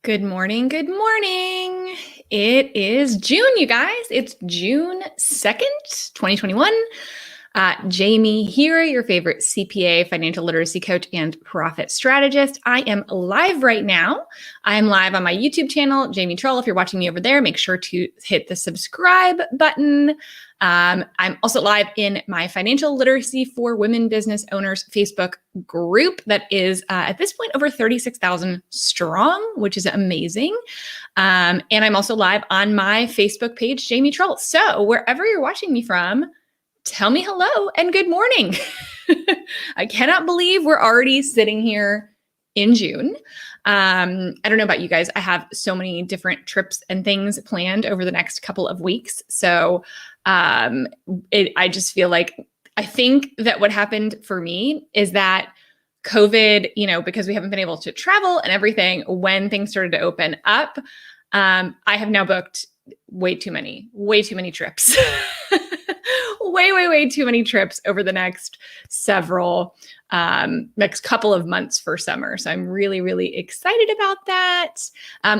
Good morning. Good morning. It is June, you guys. It's June 2nd, 2021. Jamie here, your favorite CPA, financial literacy coach, and profit strategist. I am live right now. I am live on my YouTube channel, Jamie Trull. If you're watching me over there, make sure to hit the subscribe button. I'm also live in my financial literacy for women business owners Facebook group that is at this point over 36,000 strong, which is amazing. And I'm also live on my Facebook page, Jamie Trull. So wherever you're watching me from, tell me hello and good morning. I cannot believe we're already sitting here in June. I don't know about you guys. I have so many different trips and things planned over the next couple of weeks. So I just feel like, I think that what happened for me is that COVID, because we haven't been able to travel and everything, when things started to open up, I have now booked way too many trips. way too many trips over the next couple of months for summer. So I'm really excited about that.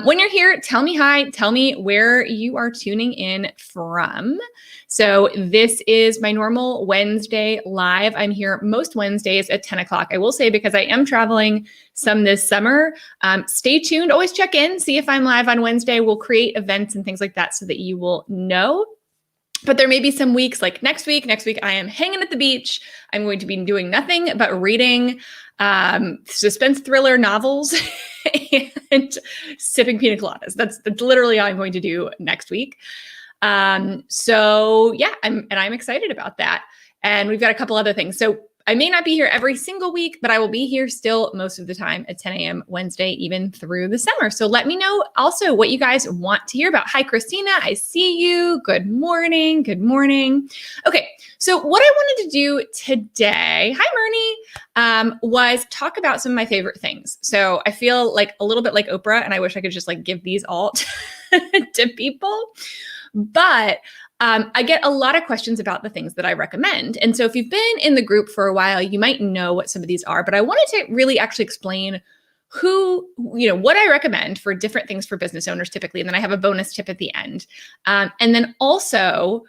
When you're here, tell me hi, tell me where you are tuning in from. So this is my normal Wednesday live. I'm here most Wednesdays at 10 o'clock. I will say, because I am traveling some this summer, stay tuned, always check in, see if I'm live on Wednesday. We'll create events and things like that so that you will know. But there may be some weeks like next week I am hanging at the beach. I'm going to be doing nothing but reading suspense thriller novels and sipping pina coladas. That's literally all I'm going to do next week. So yeah, I'm excited about that. And we've got a couple other things. So I may not be here every single week, but I will be here still most of the time at 10 a.m. Wednesday, even through the summer. So let me know also what you guys want to hear about. Hi, Christina. I see you. Good morning. Good morning. Okay. So what I wanted to do today, hi, Myrnie, was talk about some of my favorite things. So I feel like a little bit like Oprah, and I wish I could just like give these all to people. But I get a lot of questions about the things that I recommend. And so if you've been in the group for a while, you might know what some of these are, but I wanted to really actually explain what I recommend for different things for business owners typically. And then I have a bonus tip at the end. And then also,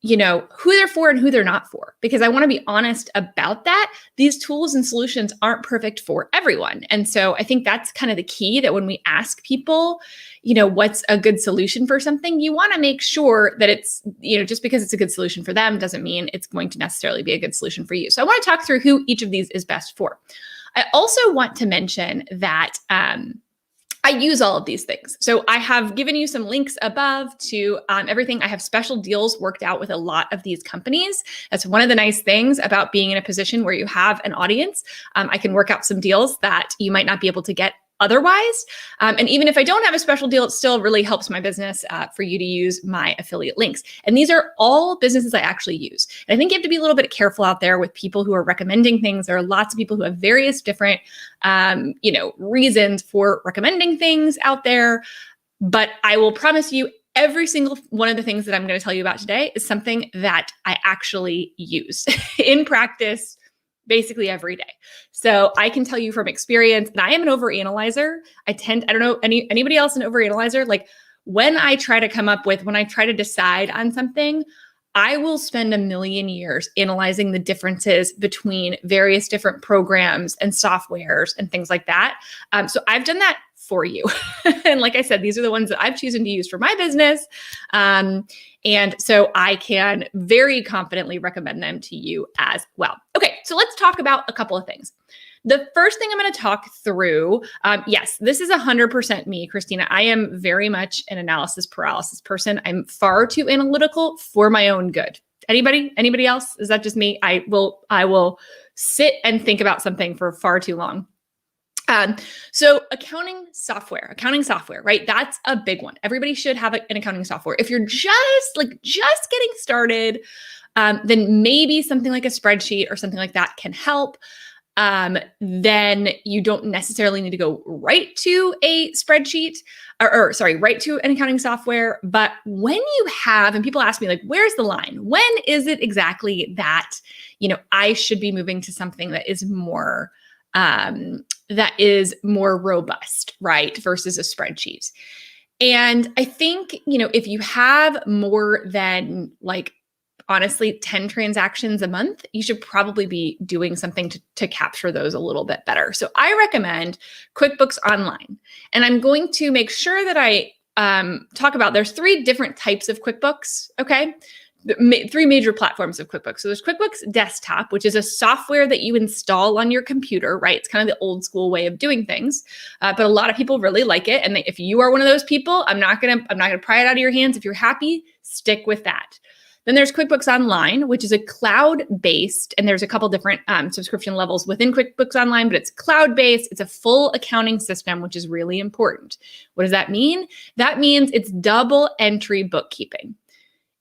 who they're for and who they're not for, because I want to be honest about that. These tools and solutions aren't perfect for everyone. And so I think that's kind of the key, that when we ask people, what's a good solution for something, you want to make sure that it's, just because it's a good solution for them doesn't mean it's going to necessarily be a good solution for you. So I want to talk through who each of these is best for. I also want to mention that, I use all of these things. So I have given you some links above to everything. I have special deals worked out with a lot of these companies. That's one of the nice things about being in a position where you have an audience. I can work out some deals that you might not be able to get otherwise. And even if I don't have a special deal, it still really helps my business for you to use my affiliate links. And these are all businesses I actually use. And I think you have to be a little bit careful out there with people who are recommending things. There are lots of people who have various different, reasons for recommending things out there. But I will promise you, every single one of the things that I'm going to tell you about today is something that I actually use in practice basically every day. So I can tell you from experience, and I am an overanalyzer. I don't know anybody else an overanalyzer. Like when I try to decide on something, I will spend a million years analyzing the differences between various different programs and softwares and things like that. So I've done that for you. And like I said, these are the ones that I've chosen to use for my business. And so I can very confidently recommend them to you as well. Okay, so let's talk about a couple of things. The first thing I'm going to talk through, yes, this is 100% me, Christina. I am very much an analysis paralysis person. I'm far too analytical for my own good. Anybody else? Is that just me? I will sit and think about something for far too long. So accounting software, right? That's a big one. Everybody should have an accounting software. If you're just getting started, then maybe something like a spreadsheet or something like that can help. Then you don't necessarily need to go right to a spreadsheet right to an accounting software. But when you have, and people ask me like, where's the line? When is it exactly that, I should be moving to something that is more that is more robust, right? Versus a spreadsheet. And I think, if you have more than honestly 10 transactions a month, you should probably be doing something to capture those a little bit better. So I recommend QuickBooks Online. And I'm going to make sure that I talk about, there's 3 different types of QuickBooks, okay? 3 major platforms of QuickBooks. So there's QuickBooks Desktop, which is a software that you install on your computer, right? It's kind of the old school way of doing things, but a lot of people really like it. And if you are one of those people, I'm not gonna pry it out of your hands. If you're happy, stick with that. Then there's QuickBooks Online, which is a cloud-based, and there's a couple different subscription levels within QuickBooks Online, but it's cloud-based. It's a full accounting system, which is really important. What does that mean? That means it's double entry bookkeeping.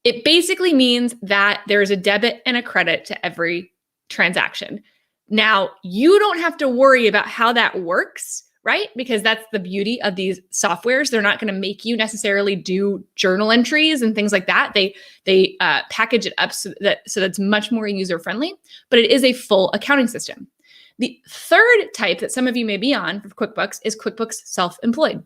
It basically means that there's a debit and a credit to every transaction. Now, you don't have to worry about how that works, right? Because that's the beauty of these softwares. They're not going to make you necessarily do journal entries and things like that. They package it up so that's much more user-friendly, but it is a full accounting system. The third type that some of you may be on for QuickBooks is QuickBooks Self-Employed.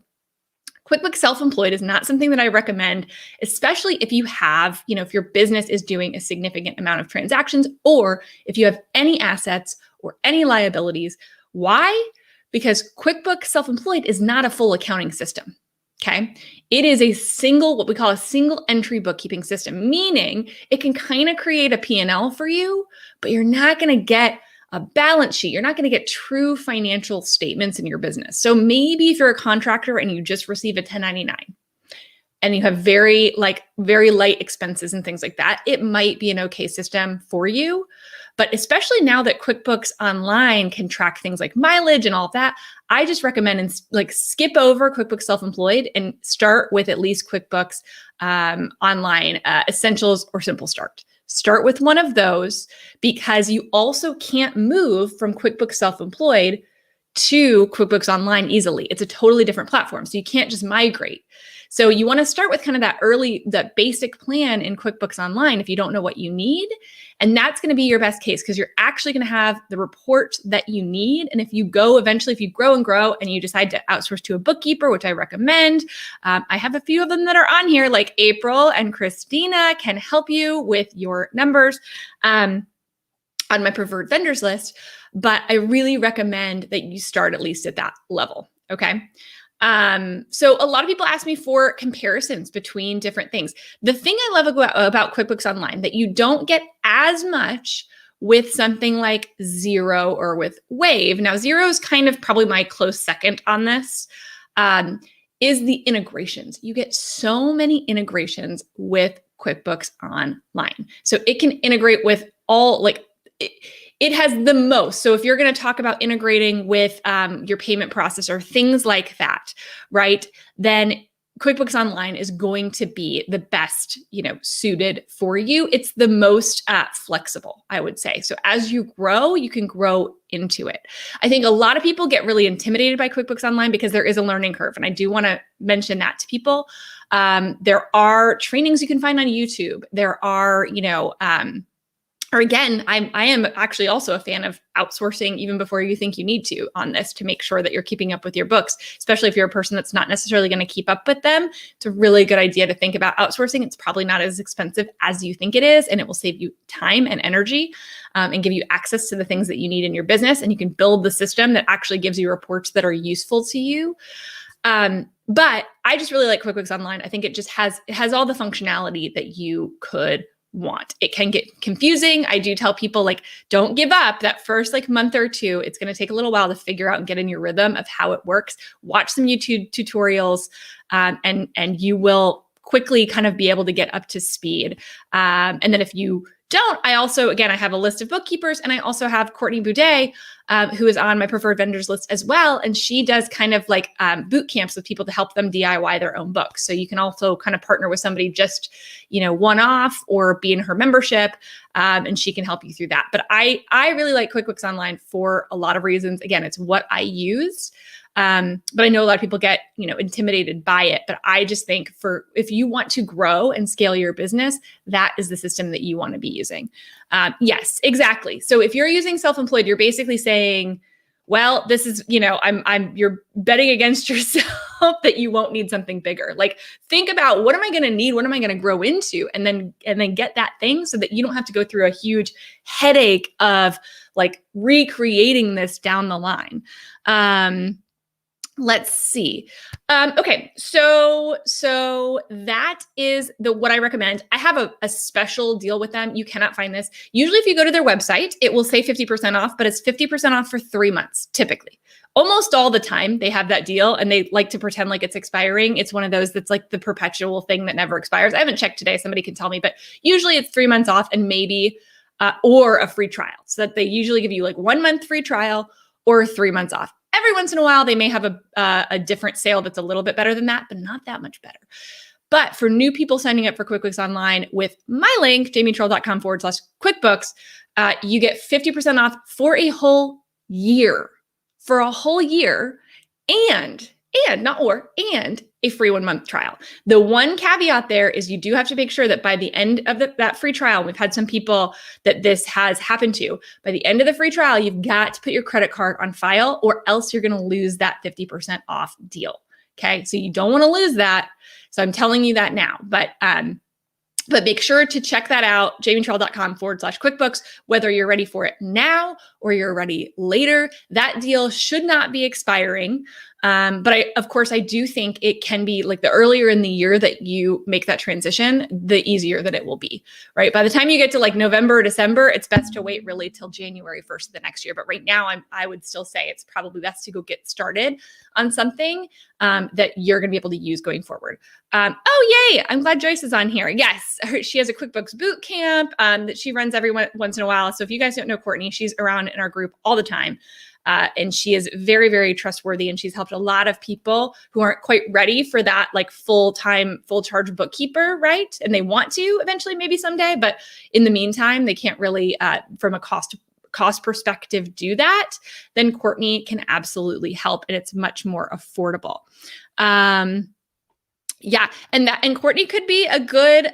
QuickBooks Self-Employed is not something that I recommend, especially if you have, if your business is doing a significant amount of transactions, or if you have any assets or any liabilities. Why? Because QuickBooks Self-Employed is not a full accounting system, okay? It is what we call a single entry bookkeeping system, meaning it can kind of create a P&L for you, but you're not going to get a balance sheet. You're not going to get true financial statements in your business. So maybe if you're a contractor and you just receive a 1099 and you have very light expenses and things like that, it might be an okay system for you. But especially now that QuickBooks Online can track things like mileage and all of that, I just recommend skip over QuickBooks Self-Employed and start with at least QuickBooks Online Essentials or Simple Start. Start with one of those, because you also can't move from QuickBooks Self-Employed to QuickBooks Online easily. It's a totally different platform, so you can't just migrate. So you want to start with kind of that basic plan in QuickBooks Online if you don't know what you need. And that's going to be your best case, because you're actually going to have the report that you need. And if you grow and grow and you decide to outsource to a bookkeeper, which I recommend, I have a few of them that are on here, like April and Christina can help you with your numbers on my preferred vendors list. But I really recommend that you start at least at that level, okay? So a lot of people ask me for comparisons between different things. The thing I love about QuickBooks Online that you don't get as much with something like Xero or with Wave. Now, Xero is kind of probably my close second on this, is the integrations. You get so many integrations with QuickBooks Online. So it can integrate with all, it has the most. So if you're going to talk about integrating with your payment processor, things like that, right? Then QuickBooks Online is going to be the best, suited for you. It's the most flexible, I would say. So as you grow, you can grow into it. I think a lot of people get really intimidated by QuickBooks Online because there is a learning curve. And I do want to mention that to people. There are trainings you can find on YouTube. There are, or again, I am actually also a fan of outsourcing even before you think you need to on this, to make sure that you're keeping up with your books, especially if you're a person that's not necessarily going to keep up with them. It's a really good idea to think about outsourcing. It's probably not as expensive as you think it is, and it will save you time and energy and give you access to the things that you need in your business. And you can build the system that actually gives you reports that are useful to you. But I just really like QuickBooks Online. I think it has all the functionality that you could want. It can get confusing. I do tell people, don't give up that first month or two. It's going to take a little while to figure out and get in your rhythm of how it works. Watch some YouTube tutorials, and you will quickly kind of be able to get up to speed. And then if you don't, I have a list of bookkeepers, and I also have Courtney Boudet, who is on my preferred vendors list as well. And she does kind of boot camps with people to help them DIY their own books. So you can also kind of partner with somebody just, one-off, or be in her membership, and she can help you through that. But I really like QuickBooks Online for a lot of reasons. Again, it's what I use. But I know a lot of people get, intimidated by it. But I just think if you want to grow and scale your business, that is the system that you want to be using. Yes, exactly. So if you're using self-employed, you're basically saying, well, this is, you're betting against yourself that you won't need something bigger. Like, think about, what am I going to need? What am I going to grow into? And then get that thing so that you don't have to go through a huge headache of like recreating this down the line. Let's see. Okay. So that is what I recommend. I have a special deal with them. You cannot find this. Usually if you go to their website, it will say 50% off, but it's 50% off for 3 months, typically. Almost all the time they have that deal, and they like to pretend like it's expiring. It's one of those that's like the perpetual thing that never expires. I haven't checked today. Somebody can tell me, but usually it's 3 months off and maybe, or a free trial. So that they usually give you like 1 month free trial or 3 months off. Every once in a while, they may have a different sale that's a little bit better than that, but not that much better. But for new people signing up for QuickBooks Online with my link, jamietrull.com/QuickBooks, you get 50% off for a whole year. For a whole year, and a free 1 month trial. The one caveat there is you do have to make sure that by the end of that free trial, we've had some people that this has happened to, by the end of the free trial, you've got to put your credit card on file, or else you're going to lose that 50% off deal. Okay. So you don't want to lose that. So I'm telling you that now, but make sure to check that out, jamietrull.com/QuickBooks, whether you're ready for it now or you're ready later. That deal should not be expiring. But of course, I do think it can be, like, the earlier in the year that you make that transition, the easier that it will be, right? By the time you get to like November or December, it's best to wait really till January 1st of the next year. But right now, I would still say it's probably best to go get started on something that you're going to be able to use going forward. Oh, yay. I'm glad Joyce is on here. Yes, she has a QuickBooks boot camp that she runs every once in a while. So if you guys don't know Courtney, she's around in our group all the time. And she is very, very trustworthy, and she's helped a lot of people who aren't quite ready for that, like, full-time, full charge bookkeeper, right? And they want to eventually, maybe someday, but in the meantime, they can't really, from a cost perspective, do that. Then Courtney can absolutely help, and it's much more affordable. Yeah, and Courtney could be a good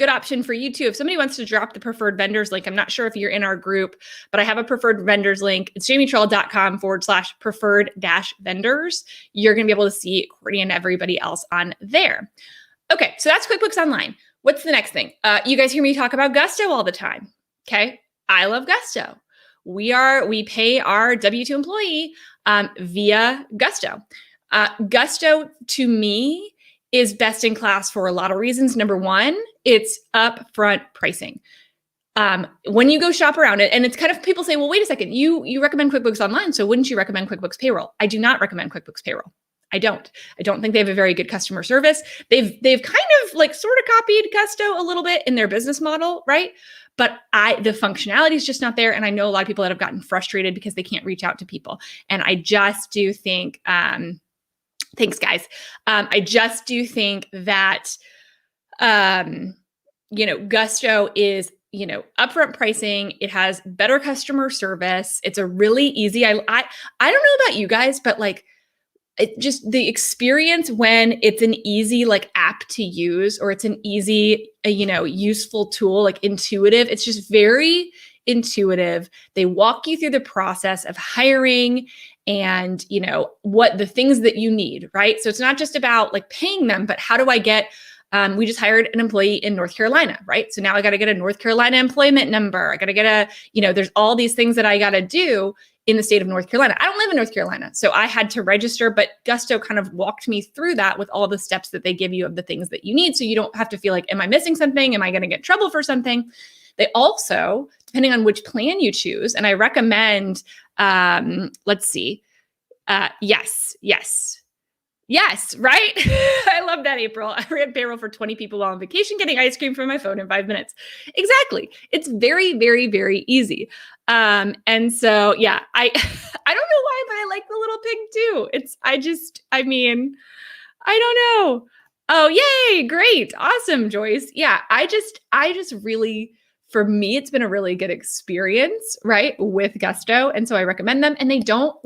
option for you too. If somebody wants to drop the preferred vendors link, I'm not sure if you're in our group, but I have a preferred vendors link. It's jamietrull.com/preferred-vendors. You're going to be able to see Courtney and everybody else on there. Okay, so that's QuickBooks Online. What's the next thing? You guys hear me talk about Gusto all the time. Okay, I love Gusto. We pay our W-2 employee via Gusto. Gusto, to me, is best in class for a lot of reasons. Number one, it's upfront pricing. When you go shop around it, and it's kind of, people say, well, wait a second, you recommend QuickBooks Online, so wouldn't you recommend QuickBooks Payroll? I do not recommend QuickBooks Payroll. I don't think they have a very good customer service. They've kind of like sort of copied Gusto a little bit in their business model, right? But the functionality is just not there. And I know a lot of people that have gotten frustrated because they can't reach out to people. And I just do think, thanks, guys. I just do think that, Gusto is, upfront pricing. It has better customer service. It's a really easy, I don't know about you guys, but like, it just, the experience when it's an easy, like, app to use, or it's an easy, useful tool, like intuitive. It's just very intuitive. They walk you through the process of hiring and, what the things that you need, right? So it's not just about like paying them, but how do I get, we just hired an employee in North Carolina, right? So now I got to get a North Carolina employment number. I got to get there's all these things that I got to do in the state of North Carolina. I don't live in North Carolina, so I had to register, but Gusto kind of walked me through that with all the steps that they give you of the things that you need. So you don't have to feel like, am I missing something? Am I going to get in trouble for something? They also, depending on which plan you choose, and I recommend, let's see. Yes, right? I love that, April. I ran payroll for 20 people while on vacation, getting ice cream from my phone in 5 minutes. Exactly. It's very, very, very easy. And so, yeah, I don't know why, but I like the little pig too. I don't know. Oh, yay. Great. Awesome, Joyce. Yeah. I just really, for me, it's been a really good experience, right, with Gusto. And so I recommend them, and they don't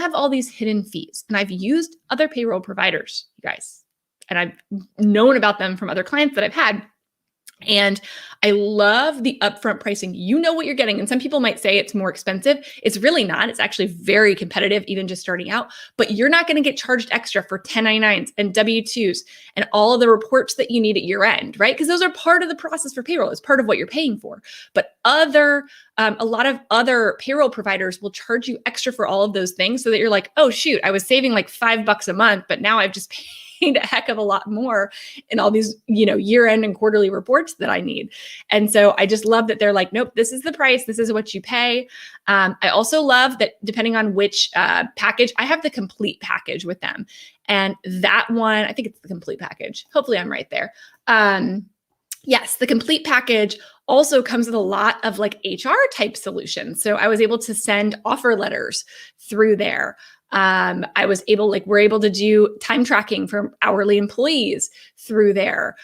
have all these hidden fees. And I've used other payroll providers, you guys, and I've known about them from other clients that I've had. And I love the upfront pricing. You know what you're getting. And some people might say it's more expensive. It's really not. It's actually very competitive, even just starting out. But you're not going to get charged extra for 1099s and W-2s and all of the reports that you need at year end, right? Because those are part of the process for payroll. It's part of what you're paying for. But a lot of other payroll providers will charge you extra for all of those things so that you're like, oh, shoot, I was saving like $5 a month, but now I've just paid a heck of a lot more in all these, year-end and quarterly reports that I need. And so I just love that they're like, nope, this is the price. This is what you pay. I also love that depending on which package, I have the complete package with them. And that one, I think it's the complete package. Hopefully I'm right there. Yes, the complete package also comes with a lot of like HR type solutions. So I was able to send offer letters through there. We're able to do time tracking for hourly employees through there.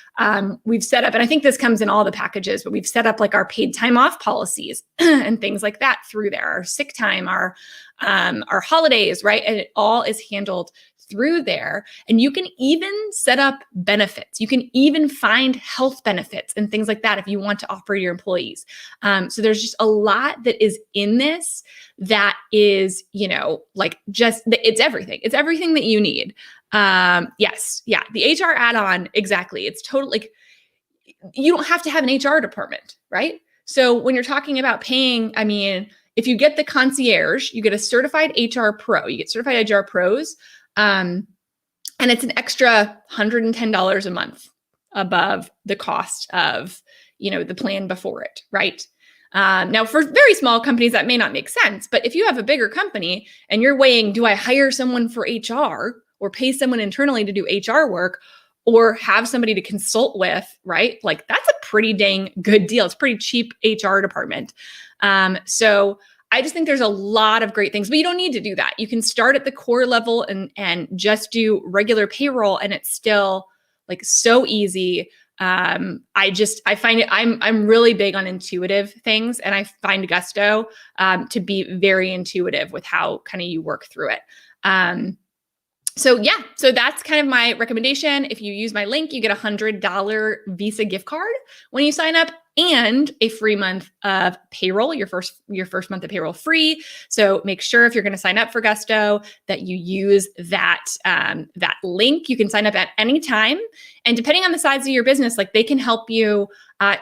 We've set up, and I think this comes in all the packages, but we've set up like our paid time off policies and things like that through there, our sick time, our holidays, right? And it all is handled through there. And you can even set up benefits. You can even find health benefits and things like that if you want to offer your employees. So there's just a lot that is in this that is, it's everything. It's everything that you need. Yes. Yeah. The HR add-on, exactly. It's totally you don't have to have an HR department, right? So when you're talking about paying, if you get the concierge, you get a certified HR pro, you get certified HR pros. And it's an extra $110 a month above the cost of, the plan before it, right? Now, for very small companies, that may not make sense. But if you have a bigger company and you're weighing, do I hire someone for HR or pay someone internally to do HR work or have somebody to consult with, right? Like that's a pretty dang good deal. It's a pretty cheap HR department. So I just think there's a lot of great things, but you don't need to do that. You can start at the core level and just do regular payroll, and it's still like so easy. I find it, I'm really big on intuitive things, and I find Gusto to be very intuitive with how kind of you work through it. So that's kind of my recommendation. If you use my link, you get $100 Visa gift card when you sign up, and a free month of payroll, your first month of payroll free. So make sure if you're going to sign up for Gusto that you use that link. You can sign up at any time. And depending on the size of your business, like they can help you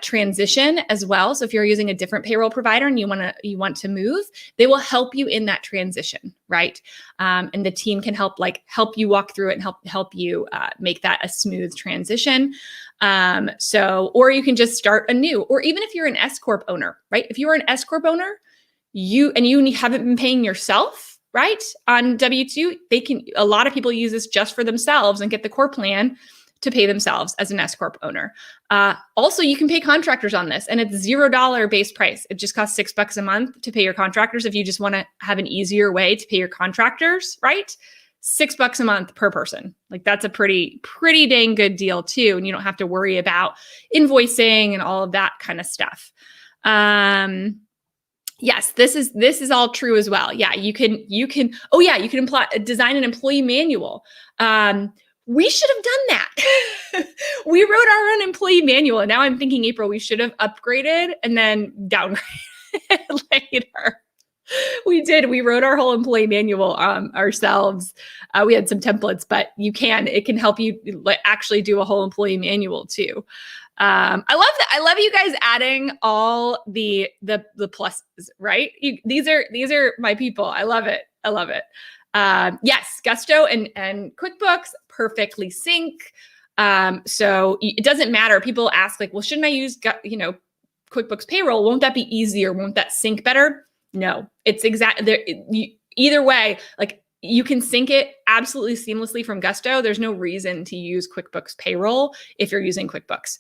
transition as well. So if you're using a different payroll provider and you want to move, they will help you in that transition, right? And the team can help you walk through it and help you make that a smooth transition. Or you can just start anew, or even if you're an S Corp owner, right? If you are an S Corp owner, you haven't been paying yourself, right? On W-2, a lot of people use this just for themselves and get the core plan to pay themselves as an S Corp owner. Also, you can pay contractors on this, and it's $0 base price. It just costs $6 a month to pay your contractors. If you just want to have an easier way to pay your contractors, right? $6 a month per person. Like that's a pretty dang good deal too. And you don't have to worry about invoicing and all of that kind of stuff. Yes, this is all true as well. Yeah, you can design an employee manual. We should have done that. We wrote our own employee manual, and now I'm thinking, April, we should have upgraded and then downgraded later. We did. We wrote our whole employee manual ourselves. We had some templates, but it can help you actually do a whole employee manual too. I love that. I love you guys adding all the pluses, right? These are my people. I love it. Yes, Gusto and QuickBooks perfectly sync. So it doesn't matter. People ask like, well, shouldn't I use QuickBooks Payroll? Won't that be easier? Won't that sync better? No, it's either way, like you can sync it absolutely seamlessly from Gusto. There's no reason to use QuickBooks Payroll if you're using QuickBooks.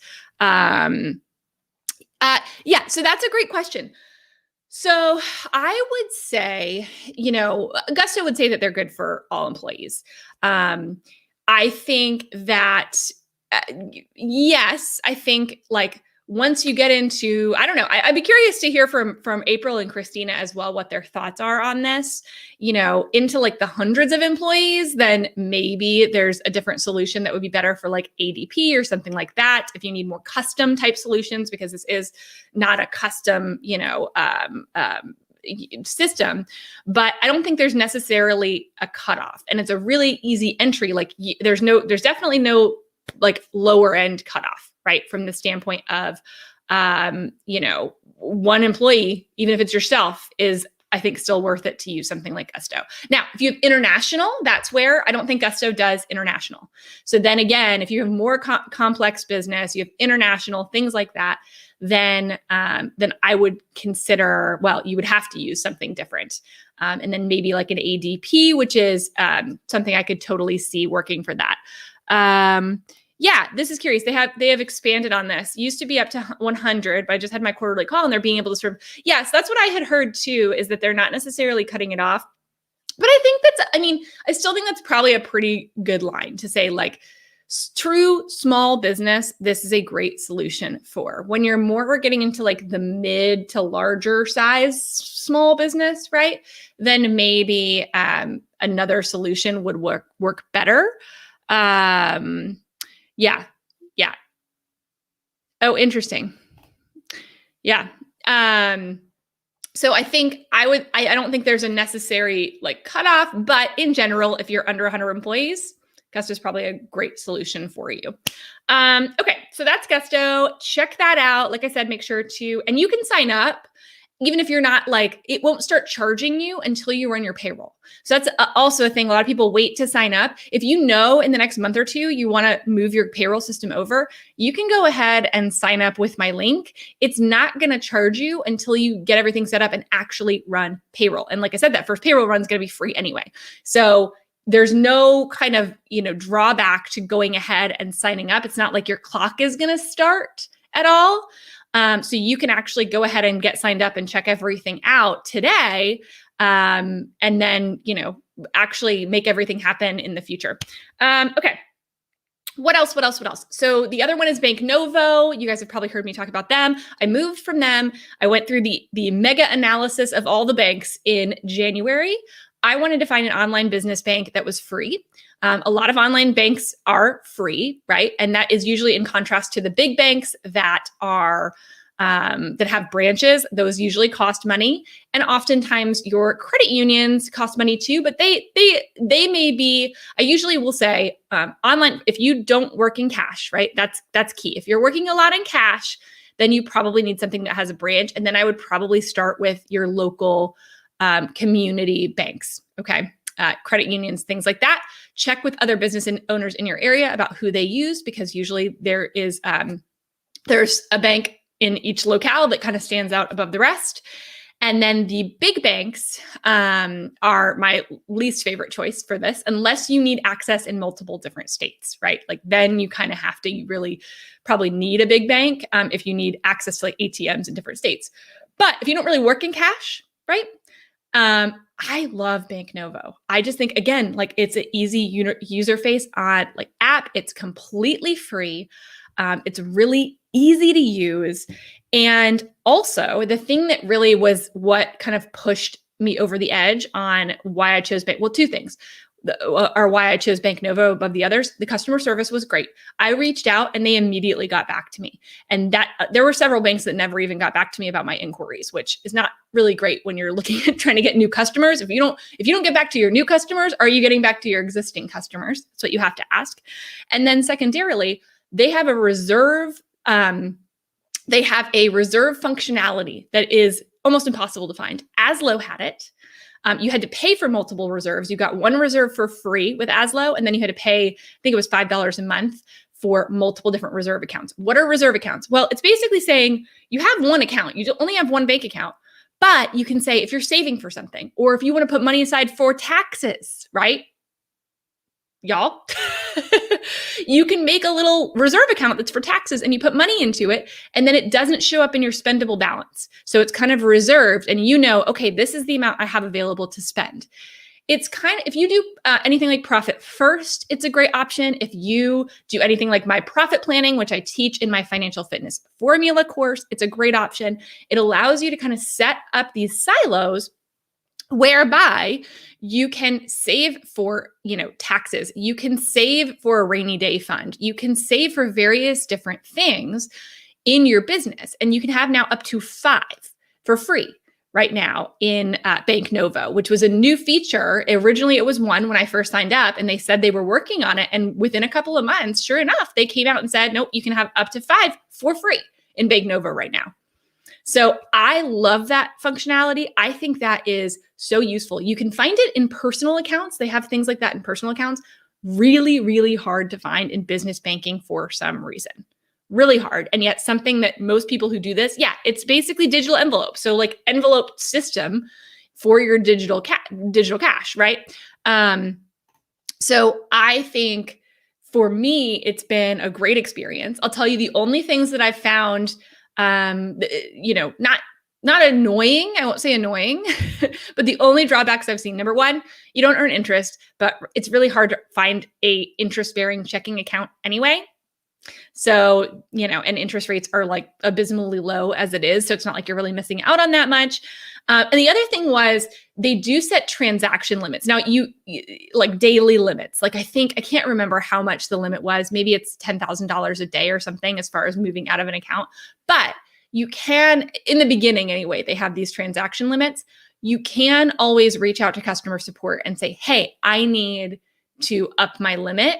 So that's a great question. So I would say, Gusto would say that they're good for all employees. I think that, yes, I think like once you get into, I don't know, I'd be curious to hear from April and Christina as well, what their thoughts are on this, into like the hundreds of employees, then maybe there's a different solution that would be better for like ADP or something like that. If you need more custom type solutions, because this is not a custom, system, but I don't think there's necessarily a cutoff, and it's a really easy entry. Like there's definitely no like lower end cutoff, right? From the standpoint of, one employee, even if it's yourself, is I think still worth it to use something like Gusto. Now, if you have international, that's where I don't think Gusto does international. So then again, if you have more complex business, you have international, things like that, then I would consider, well, you would have to use something different. And then maybe like an ADP, which is something I could totally see working for that. Yeah, this is curious. They have expanded on this. Used to be up to 100, but I just had my quarterly call and they're being able to sort of, so that's what I had heard too, is that they're not necessarily cutting it off. But I still think that's probably a pretty good line to say, like, true small business, this is a great solution for. When we're getting into like the mid to larger size small business, right? Then maybe another solution would work better. Yeah. Oh, interesting. Yeah. So I think I don't think there's a necessary like cutoff, but in general, if you're under 100 employees, Gusto is probably a great solution for you. Okay, so that's Gusto. Check that out. Like I said, make sure to, and you can sign up even if you're not like, it won't start charging you until you run your payroll. So that's also a thing. A lot of people wait to sign up. If you know in the next month or two, you want to move your payroll system over, you can go ahead and sign up with my link. It's not going to charge you until you get everything set up and actually run payroll. And like I said, that first payroll run is going to be free anyway. So there's no kind of, drawback to going ahead and signing up. It's not like your clock is going to start at all. So you can actually go ahead and get signed up and check everything out today. And then, actually make everything happen in the future. Okay. What else? So the other one is Bank Novo. You guys have probably heard me talk about them. I moved from them. I went through the mega analysis of all the banks in January. I wanted to find an online business bank that was free. A lot of online banks are free, right? And that is usually in contrast to the big banks that are that have branches. Those usually cost money, and oftentimes your credit unions cost money too. But they may be. I usually will say online, if you don't work in cash, right? That's key. If you're working a lot in cash, then you probably need something that has a branch. And then I would probably start with your local community banks, okay? Credit unions, things like that. Check with other business owners in your area about who they use, because usually there's a bank in each locale that kind of stands out above the rest. And then the big banks are my least favorite choice for this, unless you need access in multiple different states, right? Like then you kind of have to, you really probably need a big bank if you need access to like ATMs in different states. But if you don't really work in cash, right? I love Bank Novo. I just think, again, like it's an easy user face on like app. It's completely free. It's really easy to use. And also the thing that really was what kind of pushed me over the edge on why I chose Bank. Well, two things. Or why I chose Bank Novo above the others. The customer service was great. I reached out and they immediately got back to me. And that there were several banks that never even got back to me about my inquiries, which is not really great when you're looking at trying to get new customers. If you don't get back to your new customers, are you getting back to your existing customers? That's what you have to ask. And then secondarily, they have a reserve. They have a reserve functionality that is almost impossible to find. Aslo had it. You had to pay for multiple reserves. You got one reserve for free with Aslo, and then you had to pay, I think it was $5 a month for multiple different reserve accounts. What are reserve accounts? Well, it's basically saying you have one account. You only have one bank account, but you can say if you're saving for something, or if you want to put money aside for taxes, right? Y'all, you can make a little reserve account that's for taxes and you put money into it, and then it doesn't show up in your spendable balance. So it's kind of reserved and okay, this is the amount I have available to spend. it's kind of, if you do anything like Profit First, it's a great option. If you do anything like my profit planning, which I teach in my financial fitness formula course, it's a great option. It allows you to kind of set up these silos whereby you can save for, taxes. You can save for a rainy day fund. You can save for various different things in your business. And you can have now up to 5 for free right now in Bank Novo, which was a new feature. Originally, it was 1 when I first signed up, and they said they were working on it. And within a couple of months, sure enough, they came out and said, nope, you can have up to 5 for free in Bank Novo right now. So I love that functionality. I think that is so useful. You can find it in personal accounts. They have things like that in personal accounts. Really, really hard to find in business banking for some reason. Really hard. And yet something that most people who do this, it's basically digital envelope. So like envelope system for your digital cash, right? So I think for me, it's been a great experience. I'll tell you the only things that I've found not annoying. I won't say annoying, but the only drawbacks I've seen, number 1, you don't earn interest, but it's really hard to find a interest-bearing checking account anyway. So, and interest rates are like abysmally low as it is. So it's not like you're really missing out on that much. And the other thing was they do set transaction limits. Now you like daily limits. Like I can't remember how much the limit was. Maybe it's $10,000 a day or something as far as moving out of an account. But you can, in the beginning anyway, they have these transaction limits. You can always reach out to customer support and say, hey, I need to up my limit.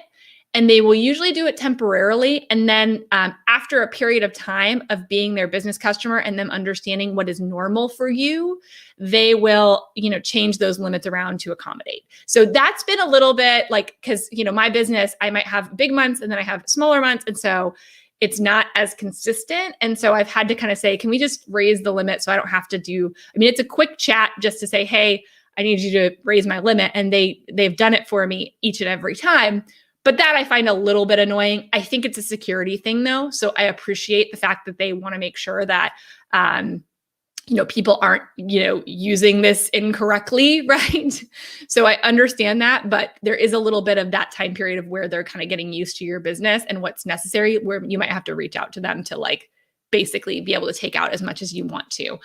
And they will usually do it temporarily. And then after a period of time of being their business customer and them understanding what is normal for you, they will, change those limits around to accommodate. So that's been a little bit like, because, my business, I might have big months and then I have smaller months. And so it's not as consistent. And so I've had to kind of say, can we just raise the limit so I don't have to it's a quick chat just to say, hey, I need you to raise my limit. And they've done it for me each and every time. But that I find a little bit annoying. I think it's a security thing though. So I appreciate the fact that they want to make sure that, people aren't, using this incorrectly, right? So I understand that, but there is a little bit of that time period of where they're kind of getting used to your business and what's necessary, where you might have to reach out to them to like basically be able to take out as much as you want to,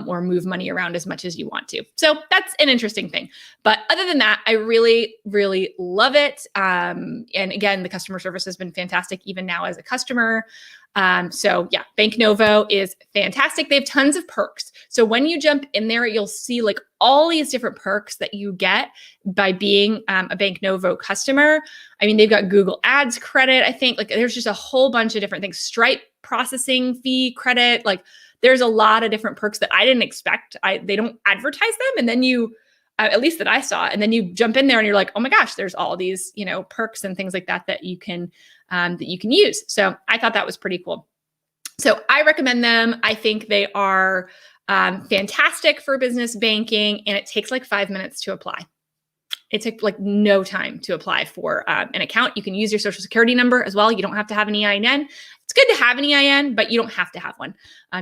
or move money around as much as you want to. So that's an interesting thing. But other than that, I really, really love it. And again, the customer service has been fantastic even now as a customer. Bank Novo is fantastic. They have tons of perks. So when you jump in there, you'll see like all these different perks that you get by being a Bank Novo customer. I mean, they've got Google Ads credit. I think like there's just a whole bunch of different things. Stripe processing fee credit. Like there's a lot of different perks that I didn't expect. They don't advertise them. And then you, at least that I saw, and then you jump in there and you're like, oh my gosh, there's all these, perks and things like that you can use. So I thought that was pretty cool. So I recommend them. I think they are fantastic for business banking, and it takes like 5 minutes to apply. It took like no time to apply for an account. You can use your social security number as well. You don't have to have an EIN. It's good to have an EIN, but you don't have to have one.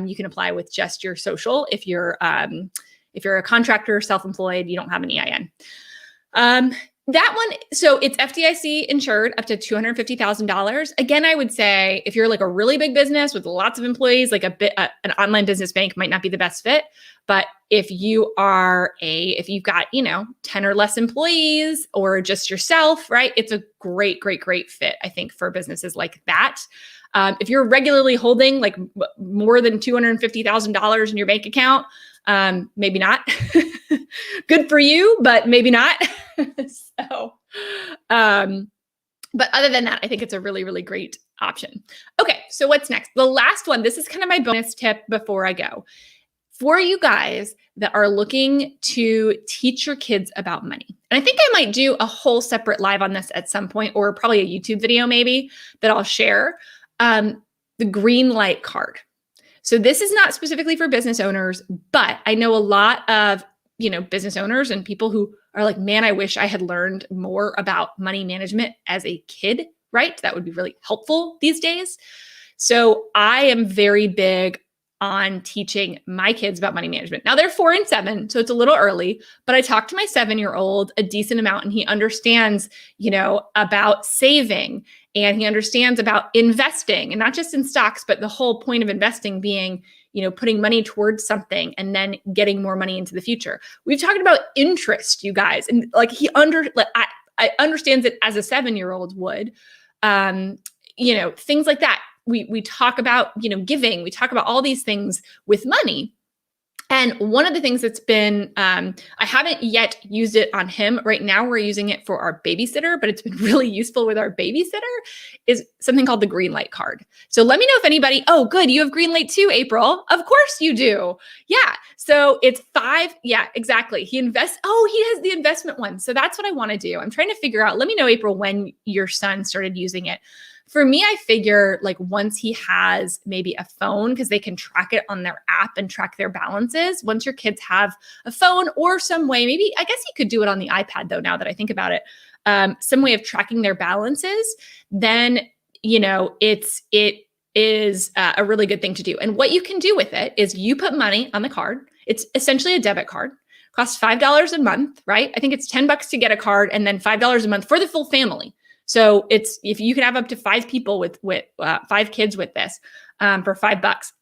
You can apply with just your social. If you're a contractor, self-employed, you don't have an EIN. That one, so it's FDIC insured up to $250,000. Again, I would say if you're like a really big business with lots of employees, like an online business bank might not be the best fit. But if you've got, 10 or less employees or just yourself, right? It's a great, great, great fit, I think, for businesses like that. If you're regularly holding like more than $250,000 in your bank account, maybe not. Good for you, but maybe not. But other than that, I think it's a really, really great option. Okay, so what's next? The last one, this is kind of my bonus tip before I go. For you guys that are looking to teach your kids about money. And I think I might do a whole separate live on this at some point, or probably a YouTube video maybe that I'll share. The Greenlight card. So this is not specifically for business owners, but I know a lot of, business owners and people who are like, man, I wish I had learned more about money management as a kid, right? That would be really helpful these days. So I am very big on teaching my kids about money management. Now they're 4 and 7, so it's a little early, but I talked to my 7-year-old a decent amount, and he understands, about saving, and he understands about investing, and not just in stocks, but the whole point of investing being, putting money towards something and then getting more money into the future. We've talked about interest, you guys, and like I understands it as a 7-year-old would, things like that. We talk about, giving, we talk about all these things with money. And one of the things that's been, I haven't yet used it on him. Right now, we're using it for our babysitter, but it's been really useful with our babysitter, is something called the Greenlight card. So let me know if anybody, oh, good, you have Greenlight too, April. Of course you do. Yeah. So it's 5. Yeah, exactly. He has the investment one. So that's what I want to do. I'm trying to figure out, let me know, April, when your son started using it. For me, I figure like once he has maybe a phone, because they can track it on their app and track their balances. Once your kids have a phone or some way, maybe, I guess you could do it on the iPad though, now that I think about it, some way of tracking their balances, then, it is a really good thing to do. And what you can do with it is you put money on the card. It's essentially a debit card. Costs $5 a month, right? I think it's $10 to get a card, and then $5 a month for the full family. So it's, if you can have up to 5 people with 5 kids with this, for $5.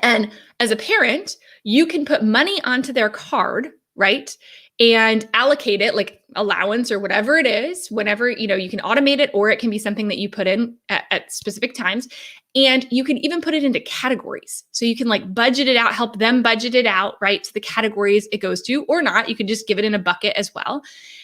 And as a parent, you can put money onto their card, right? And allocate it, like allowance or whatever it is, whenever, you can automate it, or it can be something that you put in at specific times. And you can even put it into categories. So you can like budget it out, help them budget it out, right, to the categories it goes to, or not. You can just give it in a bucket as well.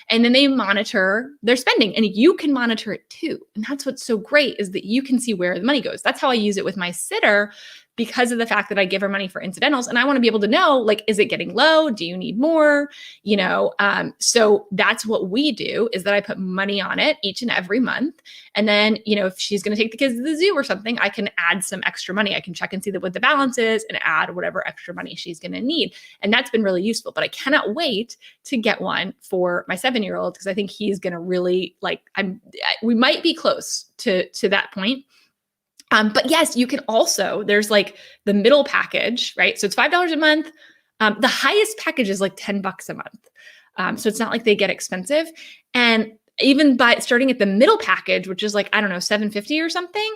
And then they monitor their spending, and you can monitor it too. And that's what's so great, is that you can see where the money goes. That's how I use it with my sitter, because of the fact that I give her money for incidentals, and I want to be able to know, like, is it getting low? Do you need more? So that's what we do, is that I put money on it each and every month. And then, if she's going to take the kids to the zoo or something, I can add some extra money. I can check and see what the balance is and add whatever extra money she's going to need. And that's been really useful, but I cannot wait to get one for my 7-year-old, because I think he's going to really we might be close to that point. But yes, you can also, there's like the middle package, right? So it's $5 a month. The highest package is like $10 a month. So it's not like they get expensive. And even by starting at the middle package, which is like, I don't know, $7.50 or something.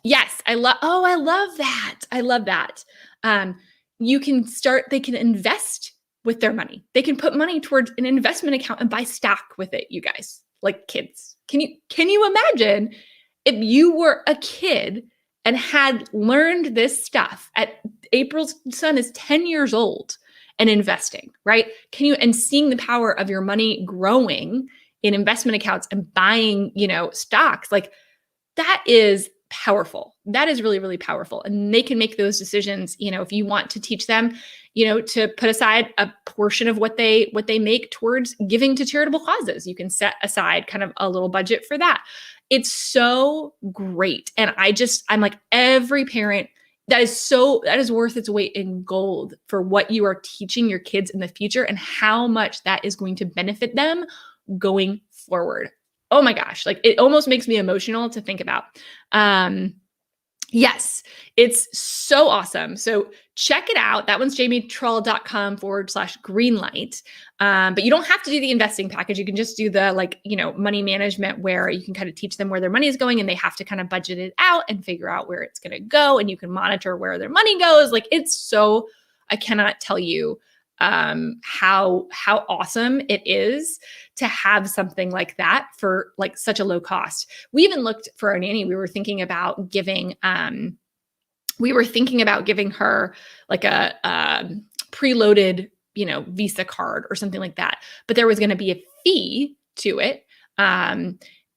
Yes, I love that. I love that. They can invest with their money. They can put money towards an investment account and buy stock with it, you guys, like kids. Can you imagine if you were a kid and had learned this stuff April's son is 10 years old and investing, right? And seeing the power of your money growing in investment accounts and buying, stocks, like that is powerful. That is really, really powerful. And they can make those decisions, if you want to teach them, to put aside a portion of what they make towards giving to charitable causes. You can set aside kind of a little budget for that. It's so great. And I'm like, every parent, that is worth its weight in gold for what you are teaching your kids in the future and how much that is going to benefit them going forward. Oh my gosh. Like, it almost makes me emotional to think about. Yes, it's so awesome. So check it out. That one's jamietrull.com/greenlight. But you don't have to do the investing package. You can just do the money management, where you can kind of teach them where their money is going, and they have to kind of budget it out and figure out where it's going to go. And you can monitor where their money goes. Like, I cannot tell you how awesome it is to have something like that for like such a low cost. We even looked for our nanny. We were thinking about giving her like a preloaded, Visa card or something like that. But there was going to be a fee to it.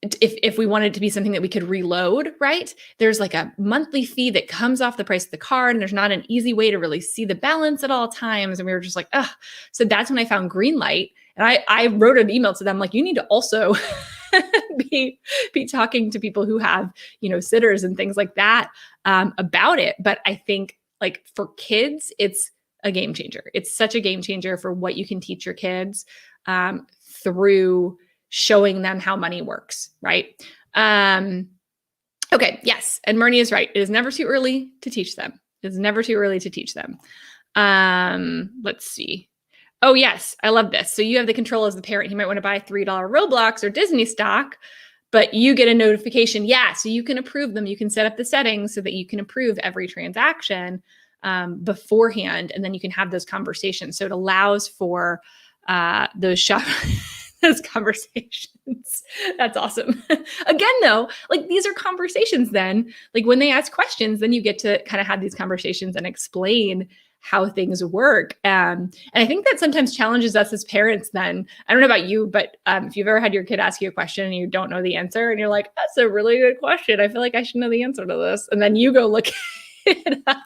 If we wanted it to be something that we could reload, right? There's like a monthly fee that comes off the price of the card, and there's not an easy way to really see the balance at all times. And we were just like, ugh. So that's when I found Greenlight, and I wrote an email to them like, you need to also be talking to people who have, sitters and things like that about it. But I think like for kids, it's a game changer. It's such a game changer for what you can teach your kids through showing them how money works, right? Okay. Yes. And Marnie is right. It is never too early to teach them. It is never too early to teach them. Let's see. Oh, yes. I love this. So you have the control as the parent. He might want to buy $3 Roblox or Disney stock, but you get a notification. Yeah. So you can approve them. You can set up the settings so that you can approve every transaction beforehand. And then you can have those conversations. So it allows for those those conversations. That's awesome. Again, though, like these are conversations then, like when they ask questions, then you get to kind of have these conversations and explain how things work. And I think that sometimes challenges us as parents then. I don't know about you, but if you've ever had your kid ask you a question and you don't know the answer and you're like, that's a really good question. I feel like I should know the answer to this. And then you go look it up.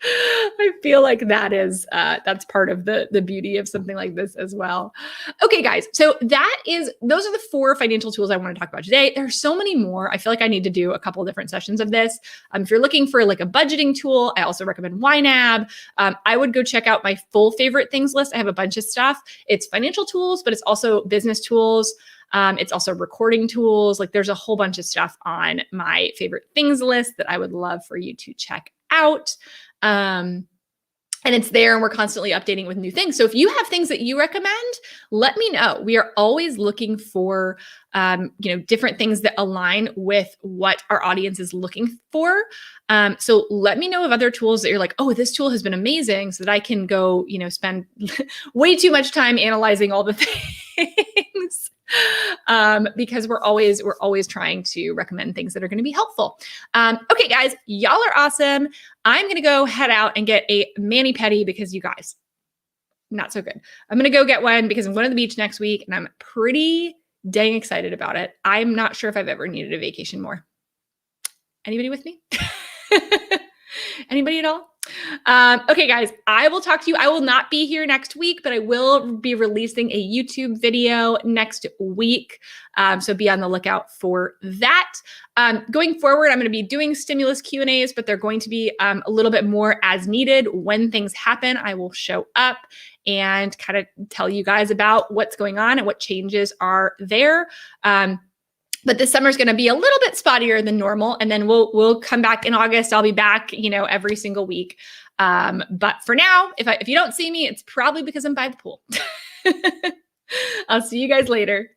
I feel like that's part of the beauty of something like this as well. Okay, guys. So those are the 4 financial tools I want to talk about today. There are so many more. I feel like I need to do a couple different sessions of this. If you're looking for like a budgeting tool, I also recommend YNAB. I would go check out my full favorite things list. I have a bunch of stuff. It's financial tools, but it's also business tools. It's also recording tools. Like there's a whole bunch of stuff on my favorite things list that I would love for you to check out. And it's there and we're constantly updating with new things. So if you have things that you recommend, let me know. We are always looking for, different things that align with what our audience is looking for. So let me know of other tools that you're like, oh, this tool has been amazing so that I can go, spend way too much time analyzing all the things. Because we're always trying to recommend things that are going to be helpful. Okay, guys, y'all are awesome. I'm going to go head out and get a mani-pedi because you guys, not so good. I'm going to go get one because I'm going to the beach next week and I'm pretty dang excited about it. I'm not sure if I've ever needed a vacation more. Anybody with me? Anybody at all? Okay, guys, I will talk to you. I will not be here next week, but I will be releasing a YouTube video next week. So be on the lookout for that. Going forward, I'm going to be doing stimulus Q&As, but they're going to be a little bit more as needed. When things happen, I will show up and kind of tell you guys about what's going on and what changes are there. But this summer is going to be a little bit spottier than normal. And then we'll come back in August. I'll be back, every single week. But for now, if you don't see me, it's probably because I'm by the pool. I'll see you guys later.